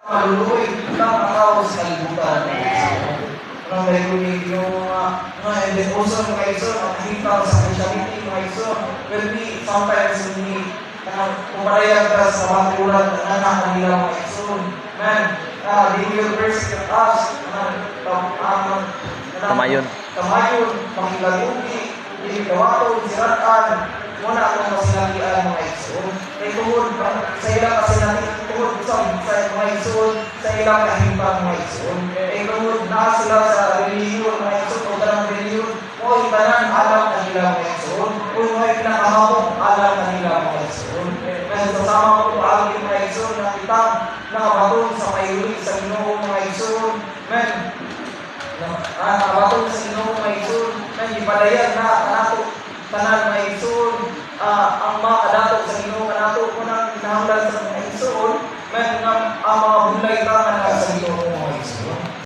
Maluluoy lang ang tao sa kalibutan. Ang may kunig yung and then also mga iso, nakikita sa speciality mga iso, will be sometimes kumparayan ka sa mga tulad na anak kanila mga iso. Man, they will persecute us. Kamayon, makilagugi, hindi kawato, siratan, muna akong masinabihan mga iso. Kaya tungod sa ilang kasinati, tungod sa mga iso, sa ilang kahimpang mga iso. Kaya tungod na sila sa reliyon mga iso, o tanang reliyon, o itanan alam kanila mga iso, o may pinakahamong alam kanila mga iso. Kaya sasama ko paagi mga iso, na kita nakabatong sa mayuli sa Ginoo mga iso. Men, nakabatong sa Ginoo mga iso, men, ipadayan na kanato tanan mga iso, ang mga kadato sa Ginoo kanato, kunang hinahanglan sa mga